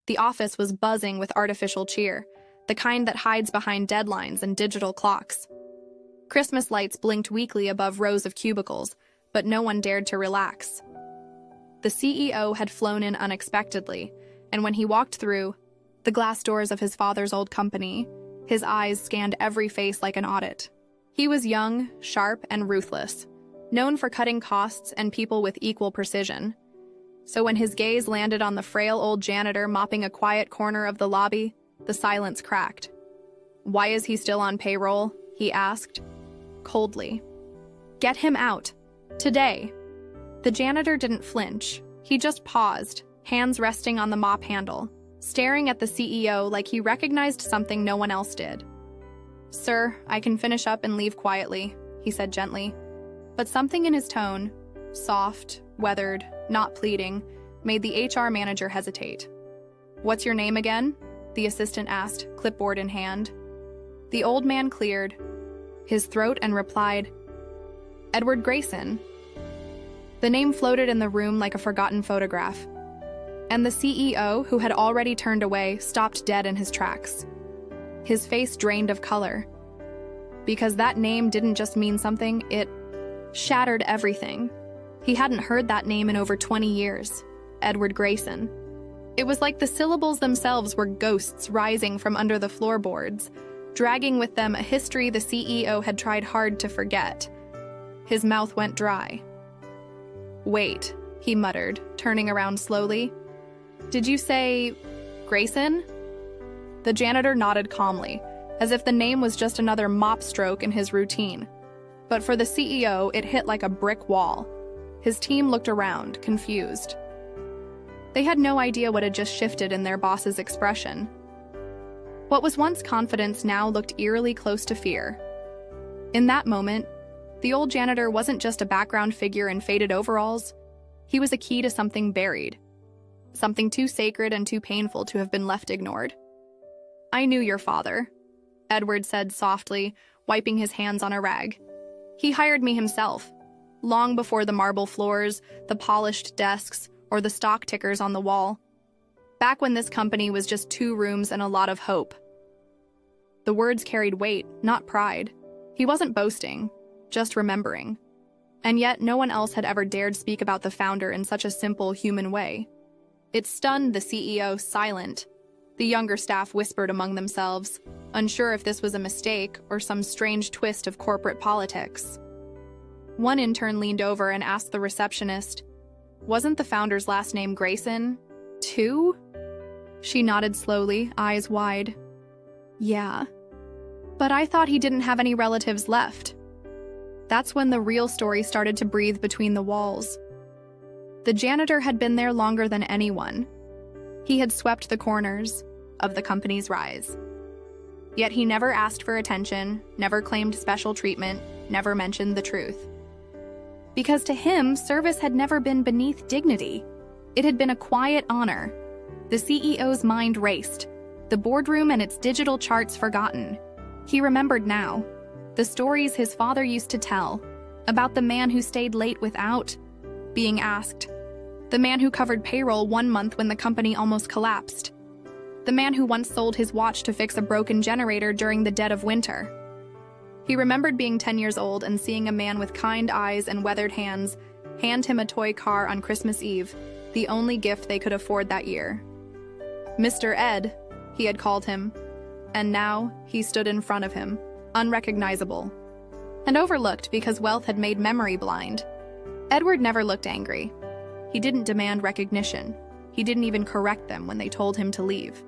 The office was buzzing with artificial cheer, the kind that hides behind deadlines and digital clocks. Christmas lights blinked weakly above rows of cubicles, but no one dared to relax. The CEO had flown in unexpectedly, and when he walked through the glass doors of his father's old company, his eyes scanned every face like an audit. He was young, sharp, and ruthless, known for cutting costs and people with equal precision. So when his gaze landed on the frail old janitor mopping a quiet corner of the lobby, the silence cracked. "Why is he still on payroll?" he asked, coldly. "Get him out. Today." The janitor didn't flinch. He just paused, hands resting on the mop handle, staring at the CEO like he recognized something no one else did. "Sir, I can finish up and leave quietly," he said gently. But something in his tone, soft, weathered, not pleading, made the HR manager hesitate. "What's your name again?" the assistant asked, clipboard in hand. The old man cleared his throat and replied, "Edward Grayson." The name floated in the room like a forgotten photograph, and the CEO, who had already turned away, stopped dead in his tracks. His face drained of color. Because that name didn't just mean something, it shattered everything. He hadn't heard that name in over 20 years. Edward Grayson. It was like the syllables themselves were ghosts rising from under the floorboards, dragging with them a history the CEO had tried hard to forget. His mouth went dry. "Wait," he muttered, turning around slowly. "Did you say Grayson?" The janitor nodded calmly, as if the name was just another mop stroke in his routine. But for the CEO, it hit like a brick wall. His team looked around, confused. They had no idea what had just shifted in their boss's expression. What was once confidence now looked eerily close to fear. In that moment, the old janitor wasn't just a background figure in faded overalls. He was a key to something buried, something too sacred and too painful to have been left ignored. "I knew your father," Edward said softly, wiping his hands on a rag. "He hired me himself, long before the marble floors, the polished desks, or the stock tickers on the wall. Back when this company was just 2 rooms and a lot of hope." The words carried weight, not pride. He wasn't boasting, just remembering. And yet no one else had ever dared speak about the founder in such a simple, human way. It stunned the CEO silent. The younger staff whispered among themselves, unsure if this was a mistake or some strange twist of corporate politics. One intern leaned over and asked the receptionist, "Wasn't the founder's last name Grayson, too?" She nodded slowly, eyes wide. "Yeah. But I thought he didn't have any relatives left." That's when the real story started to breathe between the walls. The janitor had been there longer than anyone. He had swept the corners of the company's rise. Yet he never asked for attention, never claimed special treatment, never mentioned the truth. Because to him, service had never been beneath dignity. It had been a quiet honor. The CEO's mind raced, the boardroom and its digital charts forgotten. He remembered now. The stories his father used to tell, about the man who stayed late without being asked, the man who covered payroll 1 month when the company almost collapsed, the man who once sold his watch to fix a broken generator during the dead of winter. He remembered being 10 years old and seeing a man with kind eyes and weathered hands hand him a toy car on Christmas Eve, the only gift they could afford that year. Mr. Ed, he had called him, and now he stood in front of him, unrecognizable, and overlooked because wealth had made memory blind. Edward never looked angry. He didn't demand recognition. He didn't even correct them when they told him to leave.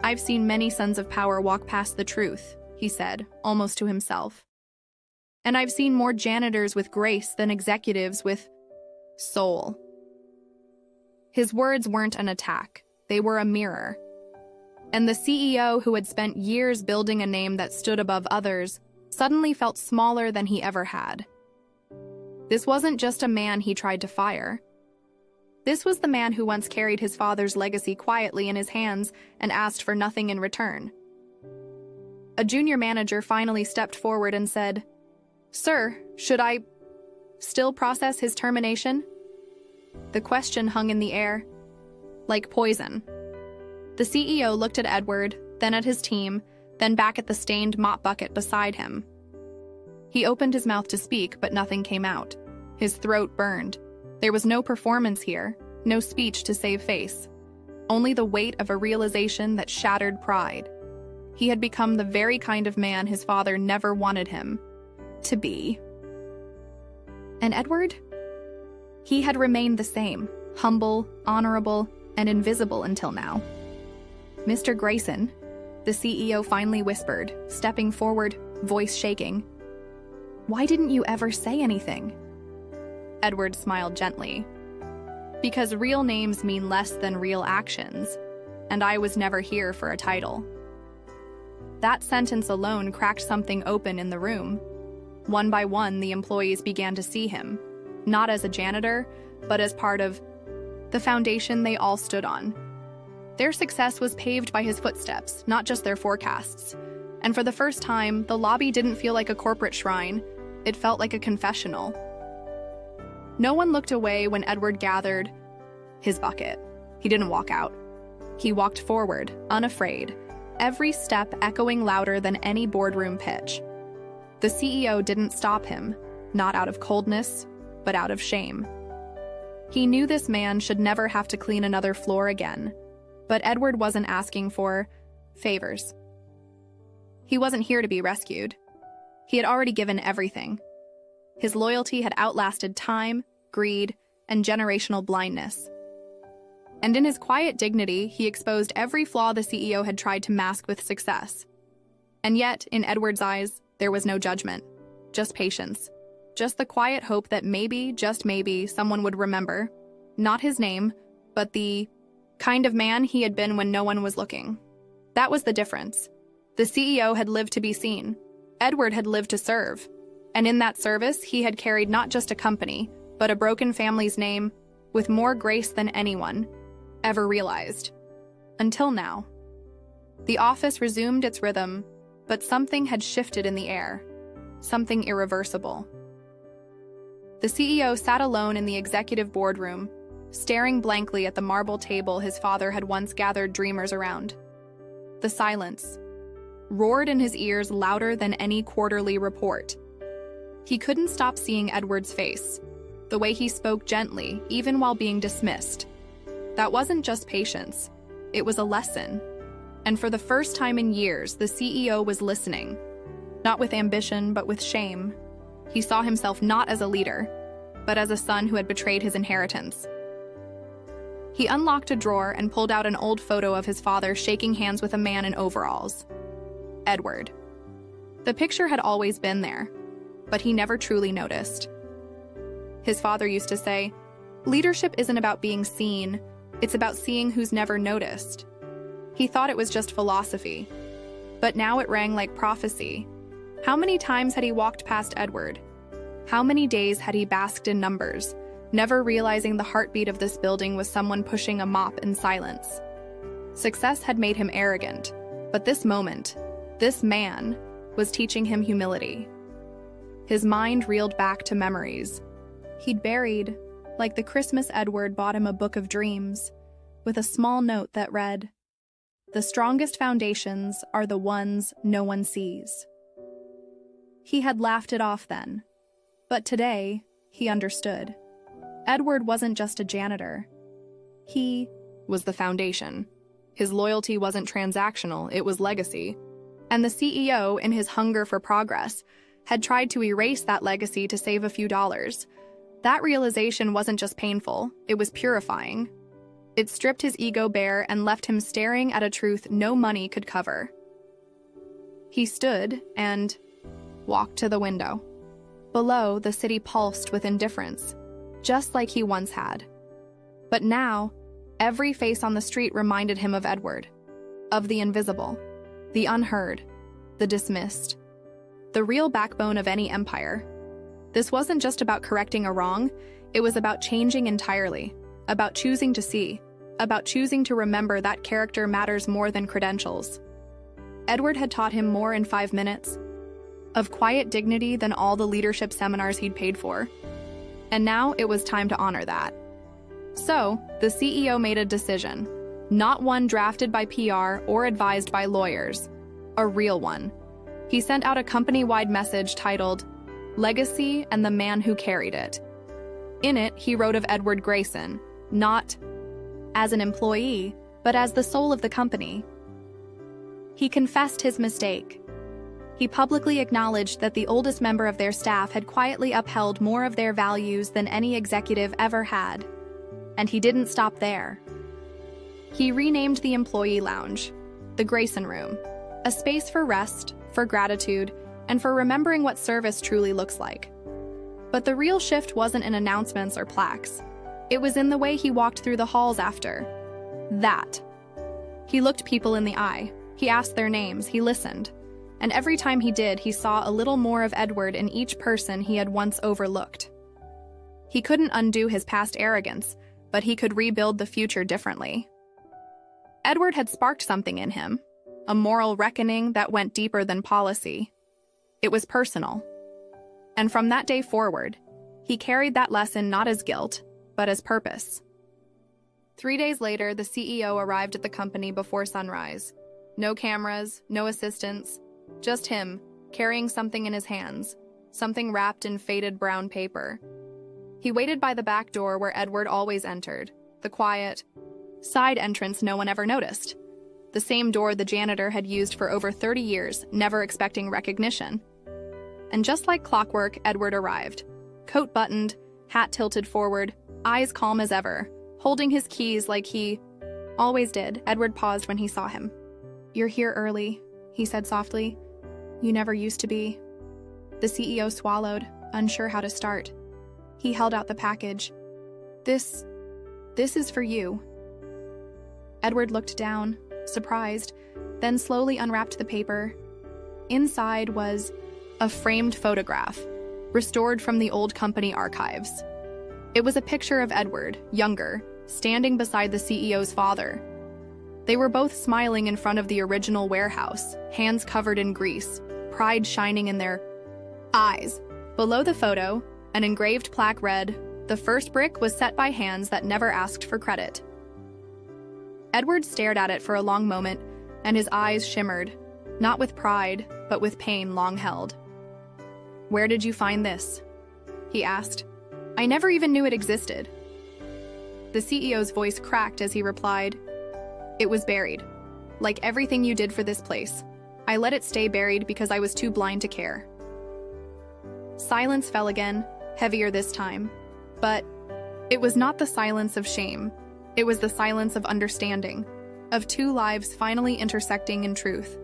"I've seen many sons of power walk past the truth," he said, almost to himself. "And I've seen more janitors with grace than executives with soul." His words weren't an attack. They were a mirror. And the CEO, who had spent years building a name that stood above others, suddenly felt smaller than he ever had. This wasn't just a man he tried to fire. This was the man who once carried his father's legacy quietly in his hands and asked for nothing in return. A junior manager finally stepped forward and said, "Sir, should I still process his termination?" The question hung in the air, like poison. The CEO looked at Edward, then at his team, then back at the stained mop bucket beside him. He opened his mouth to speak, but nothing came out. His throat burned. There was no performance here, no speech to save face. Only the weight of a realization that shattered pride. He had become the very kind of man his father never wanted him to be. And Edward? He had remained the same, humble, honorable, and invisible until now. Mr. Grayson, the CEO finally whispered, stepping forward, voice shaking. Why didn't you ever say anything? Edward smiled gently. Because real names mean less than real actions, and I was never here for a title. That sentence alone cracked something open in the room. One by one, the employees began to see him, not as a janitor, but as part of the foundation they all stood on. Their success was paved by his footsteps, not just their forecasts. And for the first time, the lobby didn't feel like a corporate shrine. It felt like a confessional. No one looked away when Edward gathered his bucket. He didn't walk out. He walked forward, unafraid, every step echoing louder than any boardroom pitch. The CEO didn't stop him, not out of coldness, but out of shame. He knew this man should never have to clean another floor again, but Edward wasn't asking for favors. He wasn't here to be rescued. He had already given everything. His loyalty had outlasted time, greed, and generational blindness. And in his quiet dignity, he exposed every flaw the CEO had tried to mask with success. And yet, in Edward's eyes, there was no judgment, just patience. Just the quiet hope that maybe, just maybe, someone would remember. Not his name, but the kind of man he had been when no one was looking. That was the difference. The CEO had lived to be seen. Edward had lived to serve. And in that service, he had carried not just a company, but a broken family's name with more grace than anyone ever realized. Until now. The office resumed its rhythm, but something had shifted in the air. Something irreversible. The CEO sat alone in the executive boardroom, staring blankly at the marble table his father had once gathered dreamers around. The silence roared in his ears louder than any quarterly report. He couldn't stop seeing Edward's face, the way he spoke gently, even while being dismissed. That wasn't just patience, it was a lesson. And for the first time in years, the CEO was listening, not with ambition, but with shame. He saw himself not as a leader, but as a son who had betrayed his inheritance. He unlocked a drawer and pulled out an old photo of his father shaking hands with a man in overalls. Edward. The picture had always been there, but he never truly noticed. His father used to say, "Leadership isn't about being seen, it's about seeing who's never noticed." He thought it was just philosophy, but now it rang like prophecy. How many times had he walked past Edward? How many days had he basked in numbers, never realizing the heartbeat of this building was someone pushing a mop in silence? Success had made him arrogant, but this moment, this man, was teaching him humility. His mind reeled back to memories he'd buried, like the Christmas Edward bought him a book of dreams, with a small note that read, "The strongest foundations are the ones no one sees." He had laughed it off then, but today, he understood. Edward wasn't just a janitor. He was the foundation. His loyalty wasn't transactional, it was legacy. And the CEO, in his hunger for progress, had tried to erase that legacy to save a few dollars. That realization wasn't just painful, it was purifying. It stripped his ego bare and left him staring at a truth no money could cover. He stood and walked to the window. Below, the city pulsed with indifference, just like he once had. But now, every face on the street reminded him of Edward, of the invisible, the unheard, the dismissed, the real backbone of any empire. This wasn't just about correcting a wrong, it was about changing entirely, about choosing to see, about choosing to remember that character matters more than credentials. Edward had taught him more in 5 minutes, of quiet dignity than all the leadership seminars he'd paid for. And now it was time to honor that. So, the CEO made a decision. Not one drafted by PR or advised by lawyers. A real one. He sent out a company-wide message titled, "Legacy and the Man Who Carried It." In it, he wrote of Edward Grayson, not as an employee, but as the soul of the company. He confessed his mistake. He publicly acknowledged that the oldest member of their staff had quietly upheld more of their values than any executive ever had. And he didn't stop there. He renamed the employee lounge, the Grayson Room, a space for rest, for gratitude, and for remembering what service truly looks like. But the real shift wasn't in announcements or plaques. It was in the way he walked through the halls after. That. He looked people in the eye. He asked their names. He listened. And every time he did, he saw a little more of Edward in each person he had once overlooked. He couldn't undo his past arrogance, but he could rebuild the future differently. Edward had sparked something in him, a moral reckoning that went deeper than policy. It was personal. And from that day forward, he carried that lesson not as guilt, but as purpose. 3 days later, the CEO arrived at the company before sunrise. No cameras, no assistants, just him, carrying something in his hands, something wrapped in faded brown paper. He waited by the back door where Edward always entered, the quiet, side entrance no one ever noticed. The same door the janitor had used for over 30 years, never expecting recognition. And just like clockwork, Edward arrived. Coat buttoned, hat tilted forward, eyes calm as ever, holding his keys like he always did. Edward paused when he saw him. "You're here early," he said softly. "You never used to be." The CEO swallowed, unsure how to start. He held out the package. This is for you." Edward looked down, surprised, then slowly unwrapped the paper. Inside was a framed photograph, restored from the old company archives. It was a picture of Edward, younger, standing beside the CEO's father. They were both smiling in front of the original warehouse, hands covered in grease, pride shining in their eyes. Below the photo, an engraved plaque read, "The first brick was set by hands that never asked for credit." Edward stared at it for a long moment, and his eyes shimmered, not with pride, but with pain long held. "Where did you find this?" he asked. "I never even knew it existed." The CEO's voice cracked as he replied, "It was buried. Like everything you did for this place. I let it stay buried because I was too blind to care." Silence fell again, heavier this time. But it was not the silence of shame. It was the silence of understanding, of two lives finally intersecting in truth.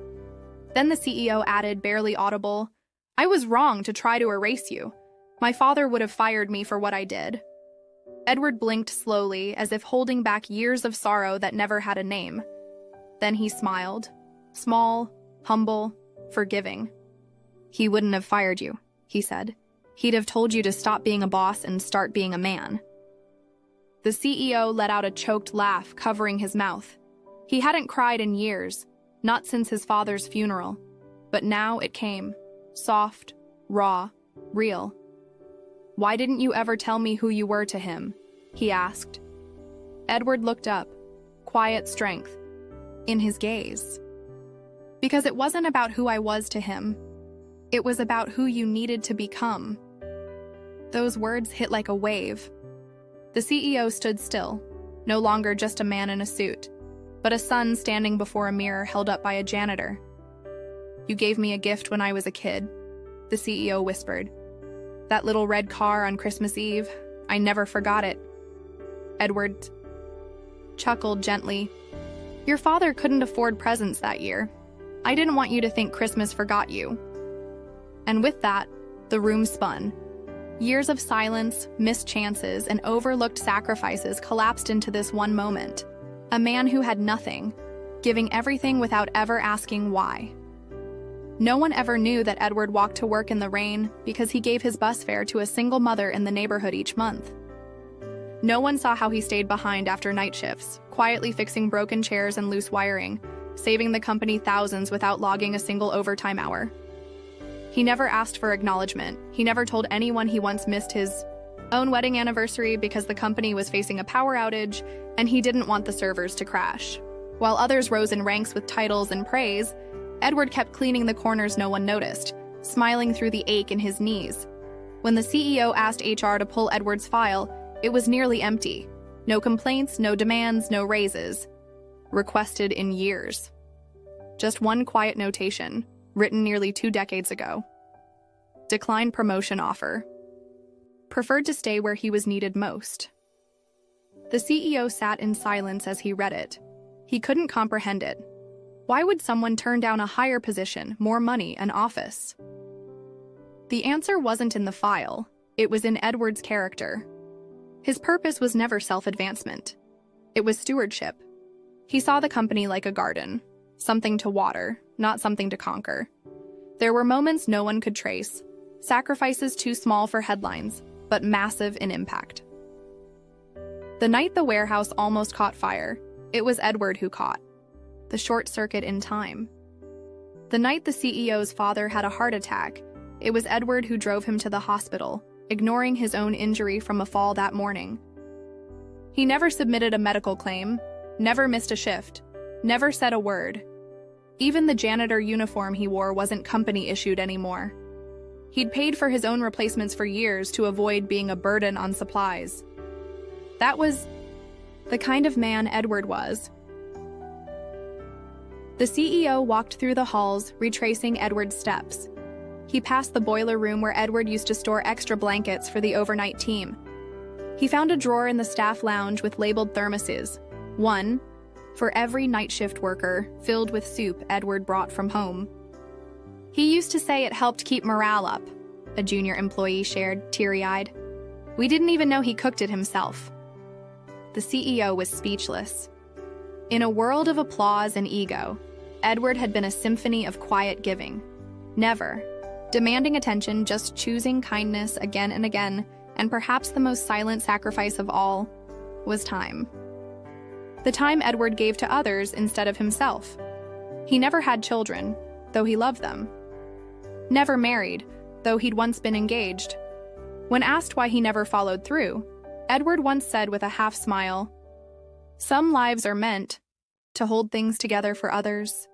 Then the CEO added, barely audible, "I was wrong to try to erase you. My father would have fired me for what I did." Edward blinked slowly, as if holding back years of sorrow that never had a name. Then he smiled, small, humble, forgiving. "He wouldn't have fired you," he said. "He'd have told you to stop being a boss and start being a man." The CEO let out a choked laugh, covering his mouth. He hadn't cried in years, not since his father's funeral. But now it came, soft, raw, real. "Why didn't you ever tell me who you were to him?" he asked. Edward looked up, quiet strength in his gaze. "Because it wasn't about who I was to him. It was about who you needed to become." Those words hit like a wave. The CEO stood still, no longer just a man in a suit, but a son standing before a mirror held up by a janitor. "You gave me a gift when I was a kid," the CEO whispered. "That little red car on Christmas Eve, I never forgot it." Edward chuckled gently. "Your father couldn't afford presents that year. I didn't want you to think Christmas forgot you." And with that, the room spun. Years of silence, missed chances, and overlooked sacrifices collapsed into this one moment. A man who had nothing, giving everything without ever asking why. No one ever knew that Edward walked to work in the rain because he gave his bus fare to a single mother in the neighborhood each month. No one saw how he stayed behind after night shifts, quietly fixing broken chairs and loose wiring, saving the company thousands without logging a single overtime hour. He never asked for acknowledgement. He never told anyone he once missed his own wedding anniversary because the company was facing a power outage and he didn't want the servers to crash. While others rose in ranks with titles and praise, Edward kept cleaning the corners no one noticed, smiling through the ache in his knees. When the CEO asked HR to pull Edward's file, it was nearly empty. No complaints, no demands, no raises. Requested in years. Just one quiet notation, written nearly 2 decades ago. Decline promotion offer. Preferred to stay where he was needed most. The CEO sat in silence as he read it. He couldn't comprehend it. Why would someone turn down a higher position, more money, an office? The answer wasn't in the file. It was in Edward's character. His purpose was never self-advancement. It was stewardship. He saw the company like a garden, something to water, not something to conquer. There were moments no one could trace, sacrifices too small for headlines, but massive in impact. The night the warehouse almost caught fire, it was Edward who caught the short circuit in time. The night the CEO's father had a heart attack, it was Edward who drove him to the hospital, ignoring his own injury from a fall that morning. He never submitted a medical claim, never missed a shift, never said a word. Even the janitor uniform he wore wasn't company-issued anymore. He'd paid for his own replacements for years to avoid being a burden on supplies. That was the kind of man Edward was. The CEO walked through the halls, retracing Edward's steps. He passed the boiler room where Edward used to store extra blankets for the overnight team. He found a drawer in the staff lounge with labeled thermoses, one for every night shift worker, filled with soup Edward brought from home. He used to say it helped keep morale up, a junior employee shared, teary-eyed. We didn't even know he cooked it himself. The CEO was speechless. In a world of applause and ego, Edward had been a symphony of quiet giving. Never demanding attention, just choosing kindness again and again, and perhaps the most silent sacrifice of all was time. The time Edward gave to others instead of himself. He never had children, though he loved them. Never married, though he'd once been engaged. When asked why he never followed through, Edward once said with a half smile, "Some lives are meant to hold things together for others."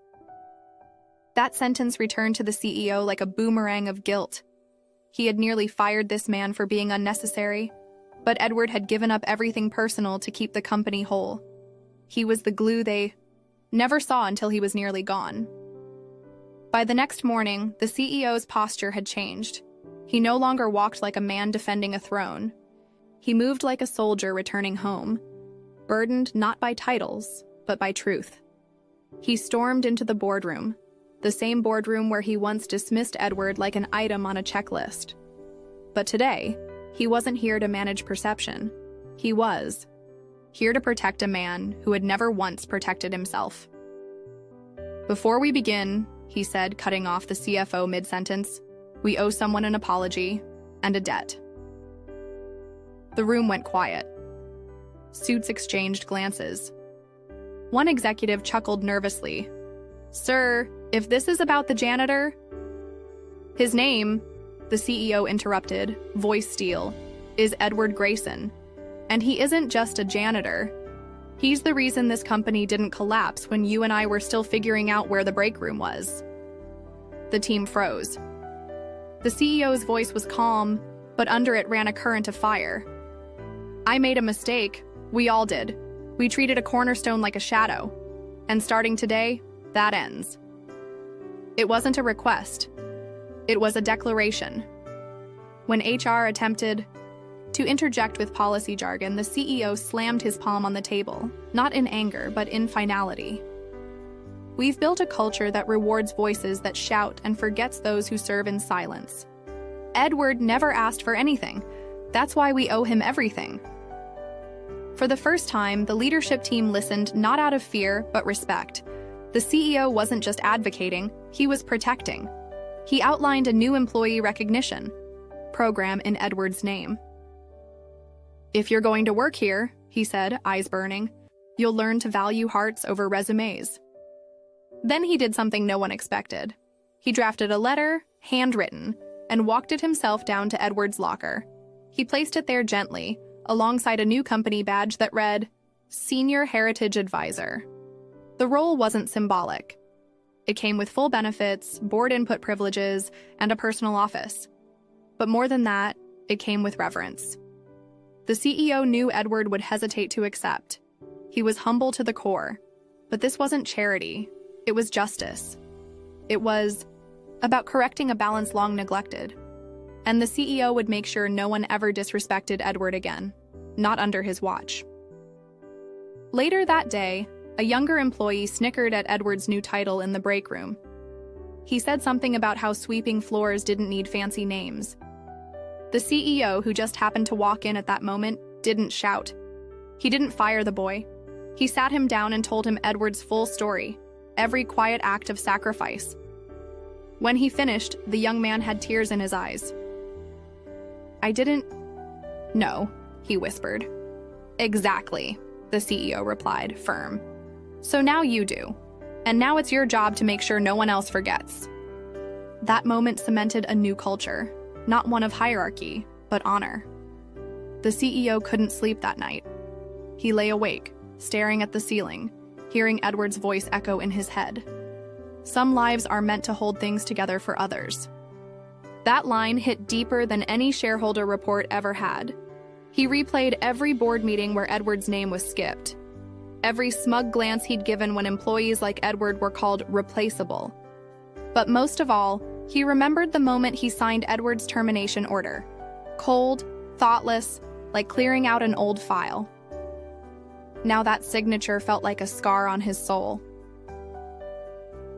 That sentence returned to the CEO like a boomerang of guilt. He had nearly fired this man for being unnecessary, but Edward had given up everything personal to keep the company whole. He was the glue they never saw until he was nearly gone. By the next morning, the CEO's posture had changed. He no longer walked like a man defending a throne. He moved like a soldier returning home, burdened not by titles, but by truth. He stormed into the boardroom, the same boardroom where he once dismissed Edward like an item on a checklist. But today, he wasn't here to manage perception. He was here to protect a man who had never once protected himself. "Before we begin," he said, cutting off the CFO mid-sentence, "we owe someone an apology and a debt." The room went quiet. Suits exchanged glances. One executive chuckled nervously. "Sir, if this is about the janitor..." "His name," the CEO interrupted, voice steel, "is Edward Grayson. And he isn't just a janitor. He's the reason this company didn't collapse when you and I were still figuring out where the break room was." The team froze. The CEO's voice was calm, but under it ran a current of fire. "I made a mistake. We all did. We treated a cornerstone like a shadow. And starting today, that ends." It wasn't a request. It was a declaration. When HR attempted to interject with policy jargon, the CEO slammed his palm on the table, not in anger, but in finality. "We've built a culture that rewards voices that shout and forgets those who serve in silence. Edward never asked for anything. That's why we owe him everything." For the first time, the leadership team listened not out of fear, but respect. The CEO wasn't just advocating, he was protecting. He outlined a new employee recognition program in Edward's name. "If you're going to work here," he said, eyes burning, "you'll learn to value hearts over resumes." Then he did something no one expected. He drafted a letter, handwritten, and walked it himself down to Edward's locker. He placed it there gently, alongside a new company badge that read, Senior Heritage Advisor. The role wasn't symbolic. It came with full benefits, board input privileges, and a personal office. But more than that, it came with reverence. The CEO knew Edward would hesitate to accept. He was humble to the core. But this wasn't charity. It was justice. It was about correcting a balance long neglected. And the CEO would make sure no one ever disrespected Edward again, not under his watch. Later that day, a younger employee snickered at Edward's new title in the break room. He said something about how sweeping floors didn't need fancy names. The CEO, who just happened to walk in at that moment, didn't shout. He didn't fire the boy. He sat him down and told him Edward's full story, every quiet act of sacrifice. When he finished, the young man had tears in his eyes. I didn't know, he whispered. Exactly, the CEO replied, firm. So now you do. And now it's your job to make sure no one else forgets. That moment cemented a new culture, not one of hierarchy, but honor. The CEO couldn't sleep that night. He lay awake, staring at the ceiling, hearing Edward's voice echo in his head. Some lives are meant to hold things together for others. That line hit deeper than any shareholder report ever had. He replayed every board meeting where Edward's name was skipped. Every smug glance he'd given when employees like Edward were called replaceable. But most of all, he remembered the moment he signed Edward's termination order. Cold, thoughtless, like clearing out an old file. Now that signature felt like a scar on his soul.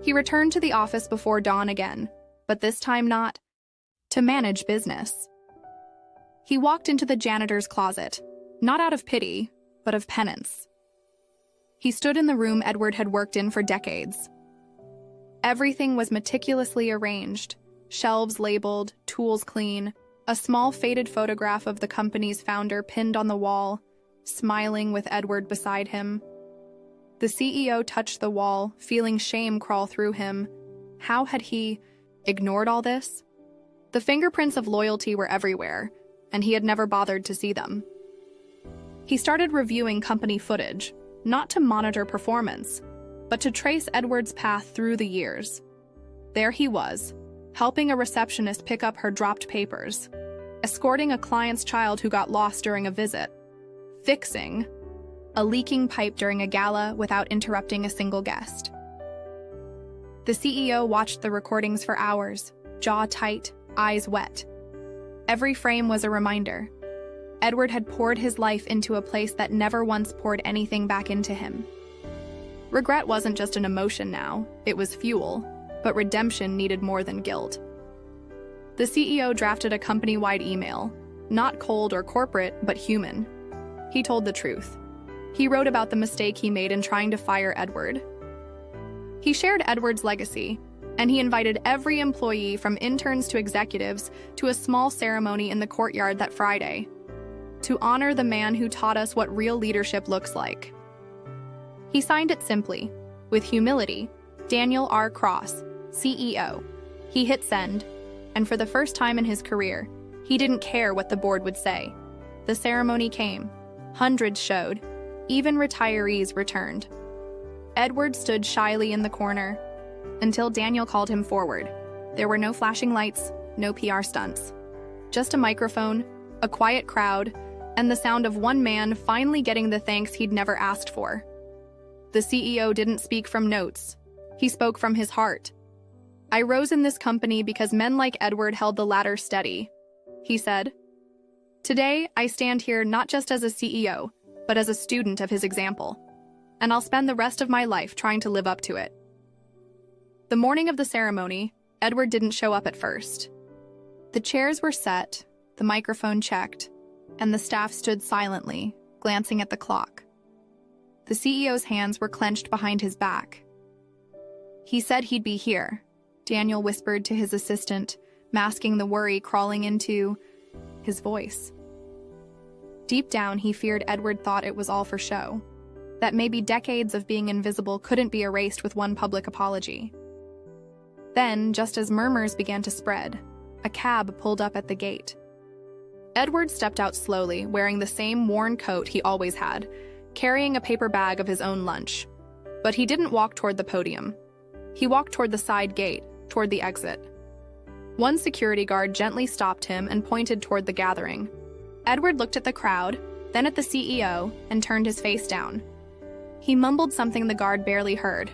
He returned to the office before dawn again, but this time not to manage business. He walked into the janitor's closet, not out of pity, but of penance. He stood in the room Edward had worked in for decades. Everything was meticulously arranged, shelves labeled, tools clean, a small faded photograph of the company's founder pinned on the wall, smiling with Edward beside him. The CEO touched the wall, feeling shame crawl through him. How had he ignored all this? The fingerprints of loyalty were everywhere, and he had never bothered to see them. He started reviewing company footage, not to monitor performance, but to trace Edward's path through the years. There he was, helping a receptionist pick up her dropped papers, escorting a client's child who got lost during a visit, fixing a leaking pipe during a gala without interrupting a single guest. The CEO watched the recordings for hours, jaw tight, eyes wet. Every frame was a reminder. Edward had poured his life into a place that never once poured anything back into him. Regret wasn't just an emotion now, it was fuel, but redemption needed more than guilt. The CEO drafted a company-wide email, not cold or corporate, but human. He told the truth. He wrote about the mistake he made in trying to fire Edward. He shared Edward's legacy, and he invited every employee from interns to executives to a small ceremony in the courtyard that Friday, to honor the man who taught us what real leadership looks like. He signed it simply, with humility, Daniel R. Cross, CEO. He hit send, and for the first time in his career, he didn't care what the board would say. The ceremony came. Hundreds showed. Even retirees returned. Edward stood shyly in the corner, until Daniel called him forward. There were no flashing lights, no PR stunts. Just a microphone, a quiet crowd, and the sound of one man finally getting the thanks he'd never asked for. The CEO didn't speak from notes. He spoke from his heart. I rose in this company because men like Edward held the ladder steady, he said. Today, I stand here not just as a CEO, but as a student of his example. And I'll spend the rest of my life trying to live up to it. The morning of the ceremony, Edward didn't show up at first. The chairs were set, the microphone checked, and the staff stood silently, glancing at the clock. The CEO's hands were clenched behind his back. He said he'd be here, Daniel whispered to his assistant, masking the worry crawling into his voice. Deep down, he feared Edward thought it was all for show, that maybe decades of being invisible couldn't be erased with one public apology. Then, just as murmurs began to spread, a cab pulled up at the gate. Edward stepped out slowly, wearing the same worn coat he always had, carrying a paper bag of his own lunch. But he didn't walk toward the podium. He walked toward the side gate, toward the exit. One security guard gently stopped him and pointed toward the gathering. Edward looked at the crowd, then at the CEO, and turned his face down. He mumbled something the guard barely heard.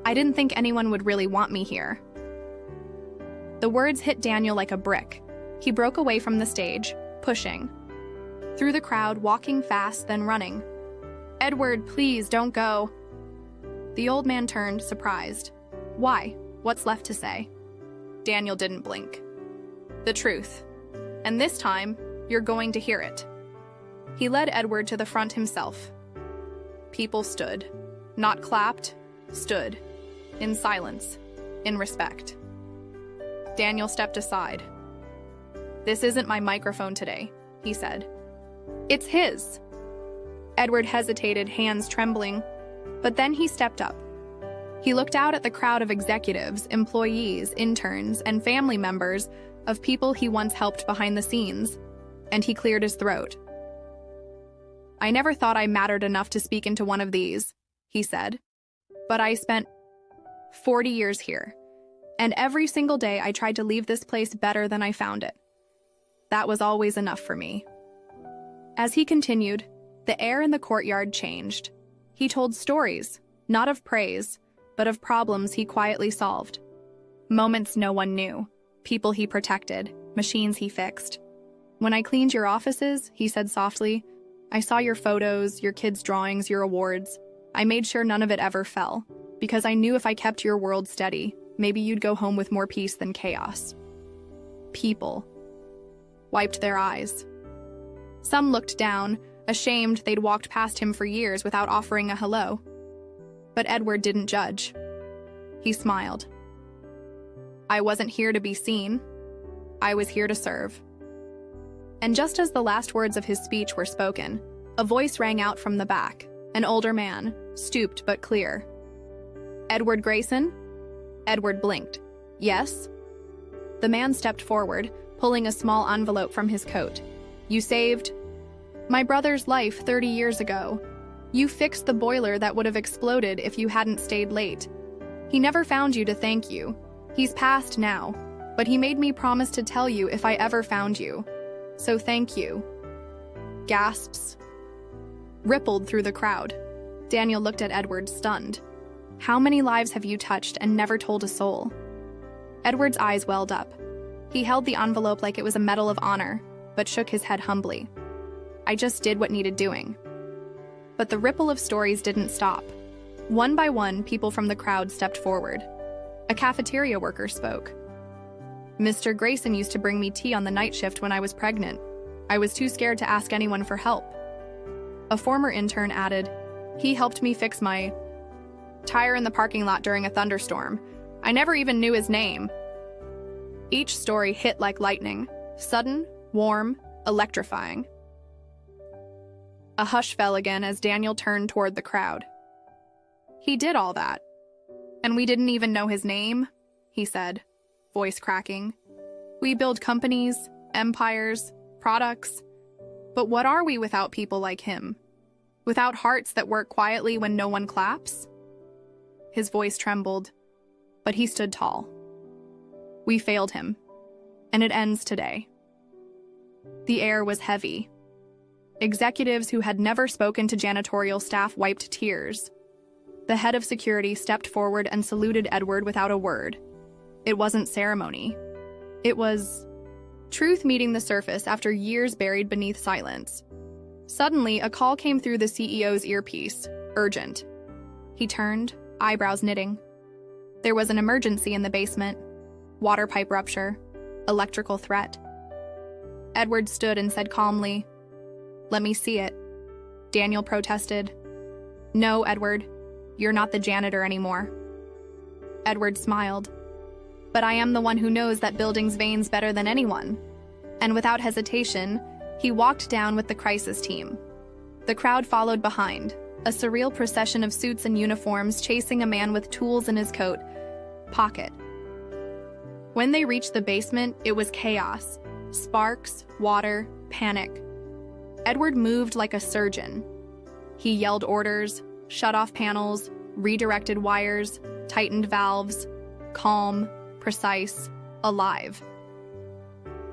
"I didn't think anyone would really want me here." The words hit Daniel like a brick. He broke away from the stage, pushing. Through the crowd, walking fast, then running. "Edward, please, don't go." The old man turned, surprised. "Why? What's left to say?" Daniel didn't blink. "The truth. And this time, you're going to hear it." He led Edward to the front himself. People stood. Not clapped, stood. In silence, in respect. Daniel stepped aside. "This isn't my microphone today," he said. "It's his." Edward hesitated, hands trembling, but then he stepped up. He looked out at the crowd of executives, employees, interns, and family members of people he once helped behind the scenes, and he cleared his throat. "I never thought I mattered enough to speak into one of these," he said. "But I spent 40 years here, and every single day I tried to leave this place better than I found it. That was always enough for me." As he continued, the air in the courtyard changed. He told stories, not of praise, but of problems he quietly solved. Moments no one knew, people he protected, machines he fixed. "When I cleaned your offices," he said softly, "I saw your photos, your kids' drawings, your awards. I made sure none of it ever fell, because I knew if I kept your world steady, maybe you'd go home with more peace than chaos." People wiped their eyes. Some looked down, ashamed they'd walked past him for years without offering a hello. But Edward didn't judge. He smiled. "I wasn't here to be seen. I was here to serve." And just as the last words of his speech were spoken, a voice rang out from the back, an older man, stooped but clear. "Edward Grayson?" Edward blinked. "Yes?" The man stepped forward, pulling a small envelope from his coat. "You saved my brother's life 30 years ago. You fixed the boiler that would have exploded if you hadn't stayed late. He never found you to thank you. He's passed now, but he made me promise to tell you if I ever found you. So thank you." Gasps rippled through the crowd. Daniel looked at Edward, stunned. "How many lives have you touched and never told a soul?" Edward's eyes welled up. He held the envelope like it was a medal of honor, but shook his head humbly. "I just did what needed doing." But the ripple of stories didn't stop. One by one, people from the crowd stepped forward. A cafeteria worker spoke. "Mr. Grayson used to bring me tea on the night shift when I was pregnant. I was too scared to ask anyone for help." A former intern added, "He helped me fix my tire in the parking lot during a thunderstorm. I never even knew his name." Each story hit like lightning, sudden, warm, electrifying. A hush fell again as Daniel turned toward the crowd. "He did all that. And we didn't even know his name," he said, voice cracking. "We build companies, empires, products. But what are we without people like him? Without hearts that work quietly when no one claps?" His voice trembled, but he stood tall. "We failed him, and it ends today." The air was heavy. Executives who had never spoken to janitorial staff wiped tears. The head of security stepped forward and saluted Edward without a word. It wasn't ceremony. It was truth meeting the surface after years buried beneath silence. Suddenly, a call came through the CEO's earpiece, urgent. He turned, eyebrows knitting. There was an emergency in the basement. Water pipe rupture. Electrical threat. Edward stood and said calmly, "Let me see it." Daniel protested. "No, Edward. You're not the janitor anymore." Edward smiled. "But I am the one who knows that building's veins better than anyone." And without hesitation, he walked down with the crisis team. The crowd followed behind, a surreal procession of suits and uniforms chasing a man with tools in his coat pocket. When they reached the basement, it was chaos. Sparks, water, Panic. Edward moved like a surgeon. He yelled orders, shut off panels, redirected wires, tightened valves, calm, precise, alive.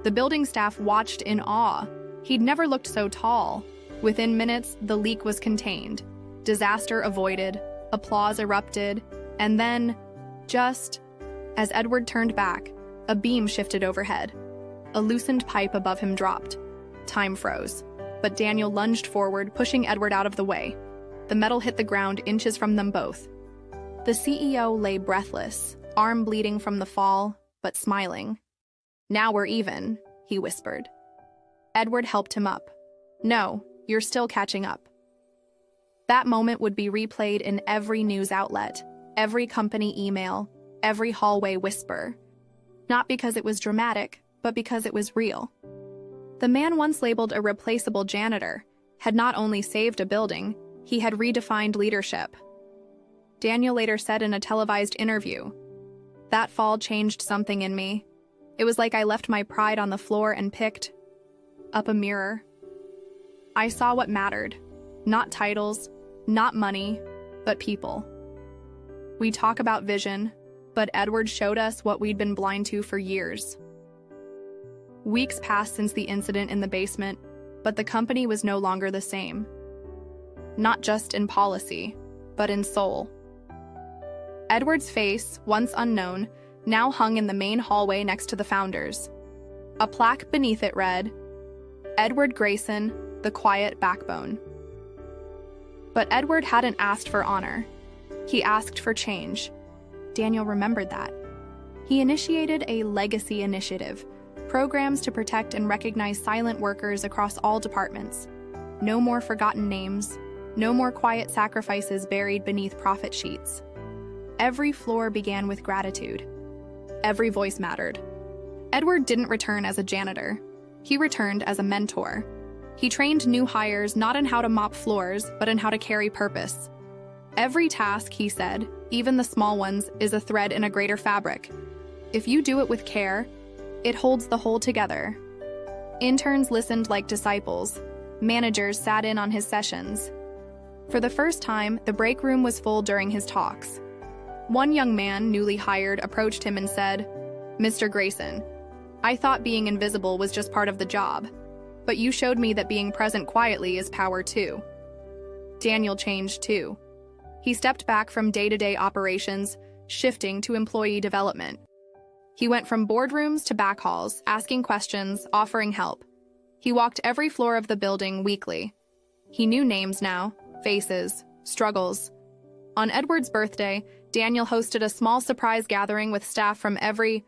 The building staff watched in awe. He'd never looked so tall. Within minutes, the leak was contained. Disaster avoided, applause erupted, and then, just as Edward turned back, a beam shifted overhead. A loosened pipe above him dropped. Time froze, but Daniel lunged forward, pushing Edward out of the way. The metal hit the ground inches from them both. The CEO lay breathless, arm bleeding from the fall, but smiling. "Now we're even," he whispered. Edward helped him up. "No, you're still catching up." That moment would be replayed in every news outlet, every company email, every hallway whisper. Not because it was dramatic, but because it was real. The man once labeled a replaceable janitor had not only saved a building, he had redefined leadership. Daniel later said in a televised interview, "That fall changed something in me. It was like I left my pride on the floor and picked up a mirror. I saw what mattered. Not titles, not money, but people." We talk about vision, but Edward showed us what we'd been blind to for years. Weeks passed since the incident in the basement, but the company was no longer the same. Not just in policy, but in soul. Edward's face, once unknown, now hung in the main hallway next to the founders. A plaque beneath it read, "Edward Grayson, the quiet backbone." But Edward hadn't asked for honor. He asked for change. Daniel remembered that. He initiated a legacy initiative, programs to protect and recognize silent workers across all departments. No more forgotten names, no more quiet sacrifices buried beneath profit sheets. Every floor began with gratitude. Every voice mattered. Edward didn't return as a janitor. He returned as a mentor. He trained new hires not in how to mop floors, but in how to carry purpose. Every task, he said, even the small ones, is a thread in a greater fabric. If you do it with care, it holds the whole together. Interns listened like disciples. Managers sat in on his sessions. For the first time, the break room was full during his talks. One young man, newly hired, approached him and said, "Mr. Grayson, I thought being invisible was just part of the job, but you showed me that being present quietly is power too." Daniel changed too. He stepped back from day-to-day operations, shifting to employee development. He went from boardrooms to back halls, asking questions, offering help. He walked every floor of the building weekly. He knew names now, faces, struggles. On Edward's birthday, Daniel hosted a small surprise gathering with staff from every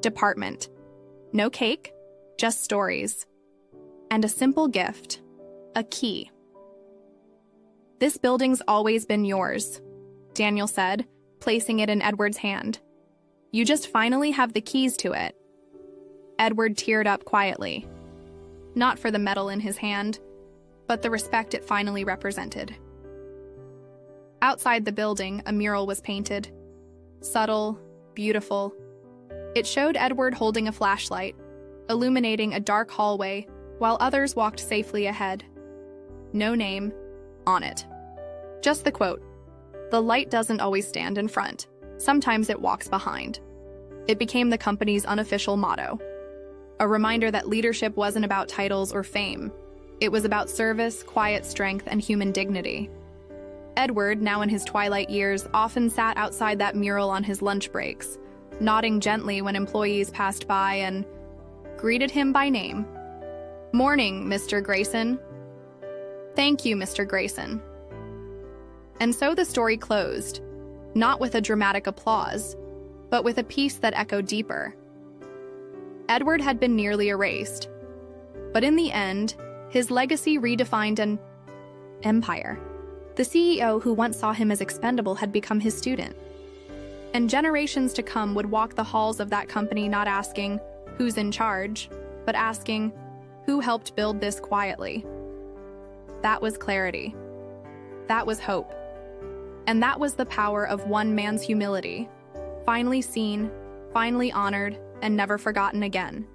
department. No cake, just stories. And a simple gift, a key. "This building's always been yours," Daniel said, placing it in Edward's hand. "You just finally have the keys to it." Edward teared up quietly. Not for the metal in his hand, but the respect it finally represented. Outside the building, a mural was painted. Subtle, beautiful. It showed Edward holding a flashlight, illuminating a dark hallway, while others walked safely ahead. No name on it. Just the quote, "The light doesn't always stand in front. Sometimes it walks behind." It became the company's unofficial motto. A reminder that leadership wasn't about titles or fame. It was about service, quiet strength, and human dignity. Edward, now in his twilight years, often sat outside that mural on his lunch breaks, nodding gently when employees passed by and greeted him by name. "Morning, Mr. Grayson." "Thank you, Mr. Grayson." And so the story closed, not with a dramatic applause, but with a piece that echoed deeper. Edward had been nearly erased, but in the end, his legacy redefined an empire. The CEO who once saw him as expendable had become his student. And generations to come would walk the halls of that company not asking, "Who's in charge?" but asking, "Who helped build this quietly?" That was clarity. That was hope. And that was the power of one man's humility, finally seen, finally honored, and never forgotten again.